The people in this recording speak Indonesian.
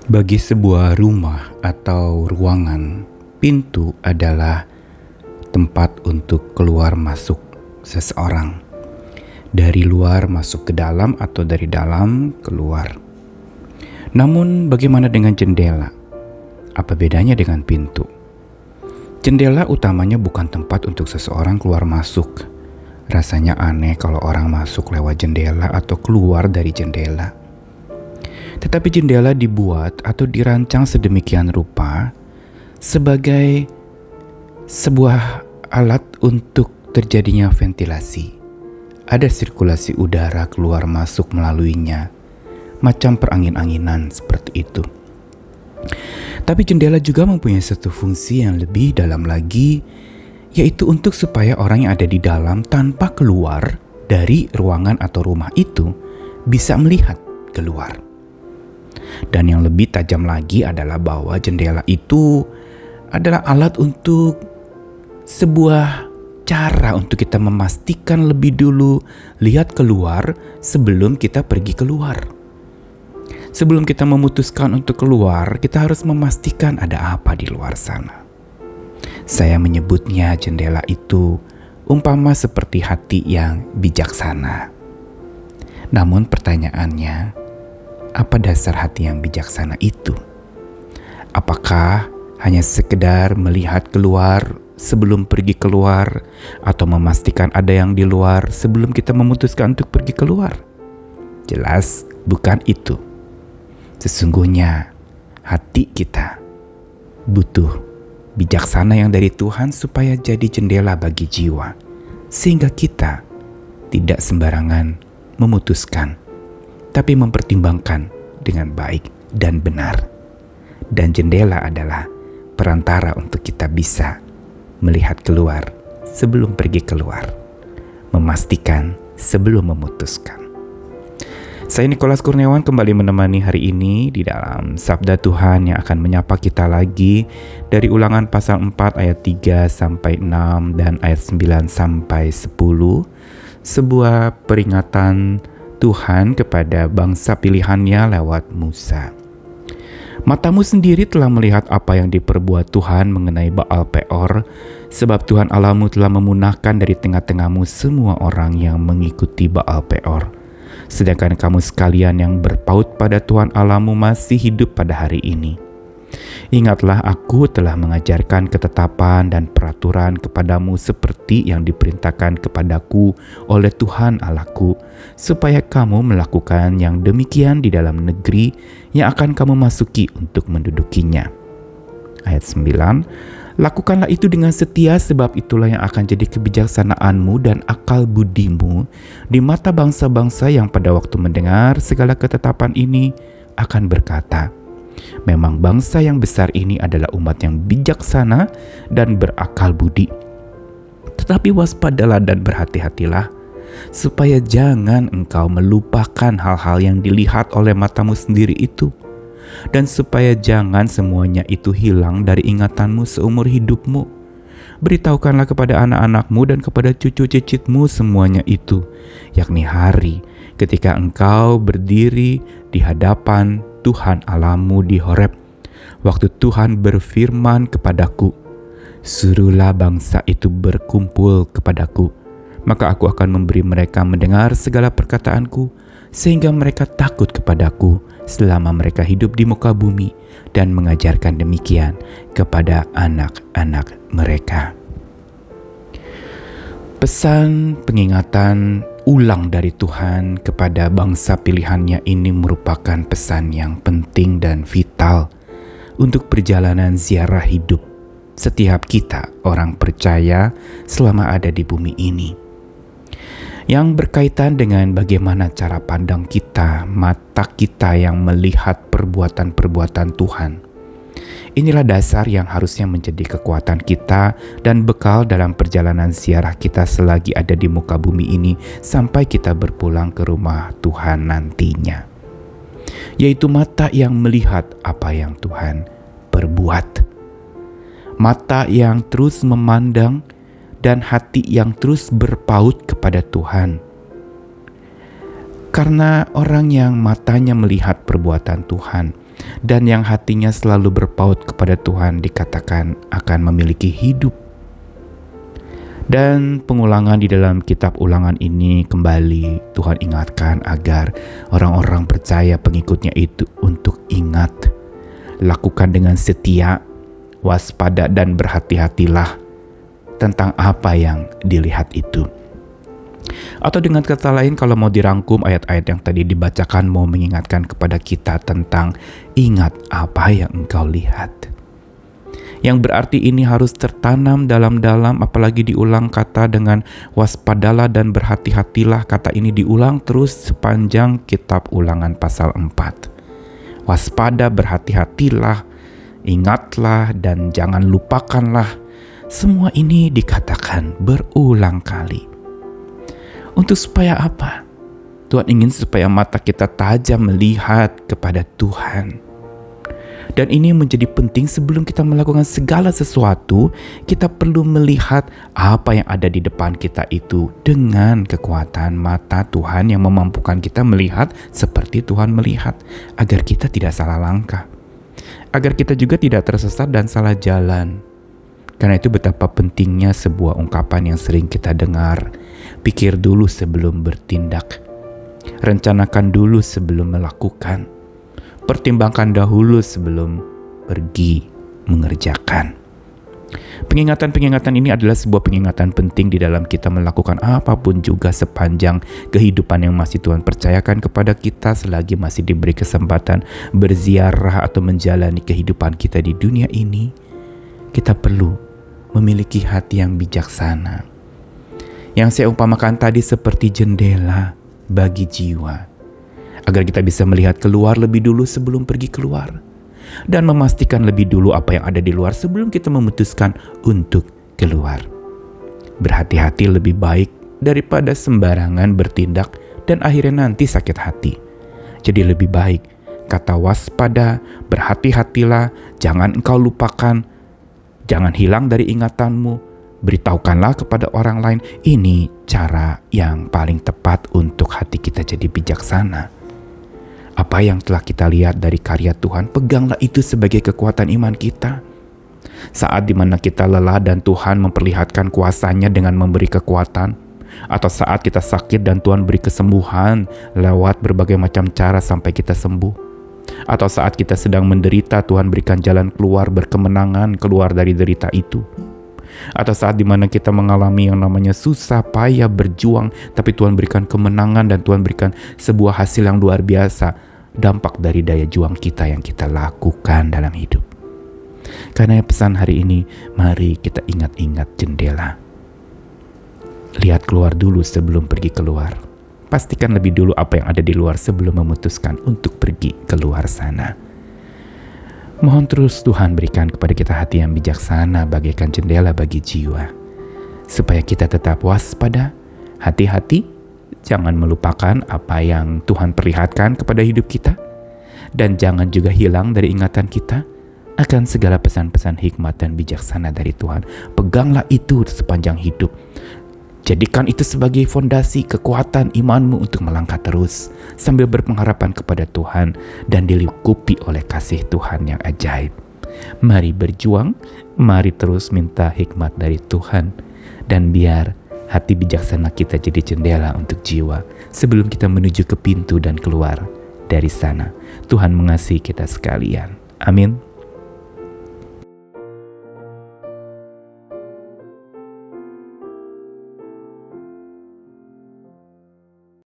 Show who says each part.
Speaker 1: Bagi sebuah rumah atau ruangan, pintu adalah tempat untuk keluar masuk seseorang. Dari luar masuk ke dalam atau dari dalam keluar. Namun bagaimana dengan jendela? Apa bedanya dengan pintu? Jendela utamanya bukan tempat untuk seseorang keluar masuk. Rasanya aneh kalau orang masuk lewat jendela atau keluar dari jendela. Tetapi jendela dibuat atau dirancang sedemikian rupa sebagai sebuah alat untuk terjadinya ventilasi. Ada sirkulasi udara keluar masuk melaluinya, macam perangin-anginan seperti itu. Tapi jendela juga mempunyai satu fungsi yang lebih dalam lagi, yaitu untuk supaya orang yang ada di dalam tanpa keluar dari ruangan atau rumah itu bisa melihat keluar. Dan yang lebih tajam lagi adalah bahwa jendela itu adalah alat untuk sebuah cara untuk kita memastikan lebih dulu lihat keluar sebelum kita pergi keluar. Sebelum kita memutuskan untuk keluar, kita harus memastikan ada apa di luar sana. Saya menyebutnya jendela itu umpama seperti hati yang bijaksana. Namun pertanyaannya, apa dasar hati yang bijaksana itu? Apakah hanya sekedar melihat keluar sebelum pergi keluar, atau memastikan ada yang di luar sebelum kita memutuskan untuk pergi keluar? Jelas bukan itu. Sesungguhnya hati kita butuh bijaksana yang dari Tuhan supaya jadi jendela bagi jiwa, sehingga kita tidak sembarangan memutuskan, tapi mempertimbangkan dengan baik dan benar. Dan jendela adalah perantara untuk kita bisa melihat keluar sebelum pergi keluar, memastikan sebelum memutuskan. Saya Nikolas Kurniawan kembali menemani hari ini di dalam Sabda Tuhan yang akan menyapa kita lagi dari Ulangan pasal 4 ayat 3 sampai 6 dan ayat 9 sampai 10, sebuah peringatan Tuhan kepada bangsa pilihannya lewat Musa. Matamu sendiri telah melihat apa yang diperbuat Tuhan mengenai Baal Peor, sebab Tuhan Allahmu telah memunahkan dari tengah-tengahmu semua orang yang mengikuti Baal Peor. Sedangkan kamu sekalian yang berpaut pada Tuhan Allahmu masih hidup pada hari ini. Ingatlah, aku telah mengajarkan ketetapan dan peraturan kepadamu seperti yang diperintahkan kepadaku oleh Tuhan Allahku, supaya kamu melakukan yang demikian di dalam negeri yang akan kamu masuki untuk mendudukinya. Ayat 9, lakukanlah itu dengan setia, sebab itulah yang akan jadi kebijaksanaanmu dan akal budimu di mata bangsa-bangsa yang pada waktu mendengar segala ketetapan ini akan berkata, memang bangsa yang besar ini adalah umat yang bijaksana dan berakal budi. Tetapi waspadalah dan berhati-hatilah, supaya jangan engkau melupakan hal-hal yang dilihat oleh matamu sendiri itu, dan supaya jangan semuanya itu hilang dari ingatanmu seumur hidupmu. Beritahukanlah kepada anak-anakmu dan kepada cucu cicitmu semuanya itu, yakni hari ketika engkau berdiri di hadapan Tuhan Allahmu di Horeb, waktu Tuhan berfirman kepadaku, suruhlah bangsa itu berkumpul kepadaku, maka aku akan memberi mereka mendengar segala perkataanku, sehingga mereka takut kepadaku selama mereka hidup di muka bumi, dan mengajarkan demikian kepada anak-anak mereka. Pesan pengingatan ulang dari Tuhan kepada bangsa pilihannya ini merupakan pesan yang penting dan vital untuk perjalanan ziarah hidup setiap kita orang percaya selama ada di bumi ini, yang berkaitan dengan bagaimana cara pandang kita, mata kita yang melihat perbuatan-perbuatan Tuhan. Inilah dasar yang harusnya menjadi kekuatan kita dan bekal dalam perjalanan ziarah kita selagi ada di muka bumi ini sampai kita berpulang ke rumah Tuhan nantinya. Yaitu mata yang melihat apa yang Tuhan perbuat. Mata yang terus memandang dan hati yang terus berpaut kepada Tuhan. Karena orang yang matanya melihat perbuatan Tuhan, Dan yang hatinya selalu berpaut kepada Tuhan dikatakan akan memiliki hidup. Dan pengulangan di dalam kitab Ulangan ini kembali Tuhan ingatkan agar orang-orang percaya pengikutnya itu untuk ingat, lakukan dengan setia, waspada dan berhati-hatilah tentang apa yang dilihat itu. Atau dengan kata lain, kalau mau dirangkum, ayat-ayat yang tadi dibacakan mau mengingatkan kepada kita tentang ingat apa yang engkau lihat. Yang berarti ini harus tertanam dalam-dalam, apalagi diulang kata dengan waspadalah dan berhati-hatilah. Kata ini diulang terus sepanjang kitab Ulangan pasal 4. Waspada, berhati-hatilah, ingatlah, dan jangan lupakanlah. Semua ini dikatakan berulang kali. Untuk supaya apa? Tuhan ingin supaya mata kita tajam melihat kepada Tuhan. Dan ini menjadi penting sebelum kita melakukan segala sesuatu, kita perlu melihat apa yang ada di depan kita itu dengan kekuatan mata Tuhan yang memampukan kita melihat seperti Tuhan melihat, agar kita tidak salah langkah, agar kita juga tidak tersesat dan salah jalan. Karena itu betapa pentingnya sebuah ungkapan yang sering kita dengar, pikir dulu sebelum bertindak, rencanakan dulu sebelum melakukan, pertimbangkan dahulu sebelum pergi mengerjakan. Pengingatan-pengingatan ini adalah sebuah pengingatan penting di dalam kita melakukan apapun juga sepanjang kehidupan yang masih Tuhan percayakan kepada kita selagi masih diberi kesempatan berziarah atau menjalani kehidupan kita di dunia ini. Kita perlu memiliki hati yang bijaksana. Yang saya umpamakan tadi seperti jendela bagi jiwa, agar kita bisa melihat keluar lebih dulu sebelum pergi keluar, dan memastikan lebih dulu apa yang ada di luar sebelum kita memutuskan untuk keluar. Berhati-hati lebih baik daripada sembarangan bertindak dan akhirnya nanti sakit hati. Jadi lebih baik kata waspada, berhati-hatilah, jangan engkau lupakan, jangan hilang dari ingatanmu, beritahukanlah kepada orang lain. Ini cara yang paling tepat untuk hati kita jadi bijaksana. Apa yang telah kita lihat dari karya Tuhan, peganglah itu sebagai kekuatan iman kita. Saat dimana kita lelah dan Tuhan memperlihatkan kuasanya dengan memberi kekuatan, atau saat kita sakit dan Tuhan beri kesembuhan lewat berbagai macam cara sampai kita sembuh, atau saat kita sedang menderita Tuhan berikan jalan keluar berkemenangan keluar dari derita itu, atau saat dimana kita mengalami yang namanya susah payah berjuang tapi Tuhan berikan kemenangan dan Tuhan berikan sebuah hasil yang luar biasa, dampak dari daya juang kita yang kita lakukan dalam hidup. Karena pesan hari ini, mari kita ingat-ingat jendela. Lihat keluar dulu sebelum pergi keluar. Pastikan lebih dulu apa yang ada di luar sebelum memutuskan untuk pergi keluar sana. Mohon terus Tuhan berikan kepada kita hati yang bijaksana bagaikan jendela bagi jiwa, supaya kita tetap waspada, hati-hati, jangan melupakan apa yang Tuhan perlihatkan kepada hidup kita, dan jangan juga hilang dari ingatan kita akan segala pesan-pesan hikmat dan bijaksana dari Tuhan. Peganglah itu sepanjang hidup. Jadikan itu sebagai fondasi kekuatan imanmu untuk melangkah terus sambil berpengharapan kepada Tuhan dan dilingkupi oleh kasih Tuhan yang ajaib. Mari berjuang, mari terus minta hikmat dari Tuhan, dan biar hati bijaksana kita jadi jendela untuk jiwa sebelum kita menuju ke pintu dan keluar dari sana. Tuhan mengasihi kita sekalian. Amin.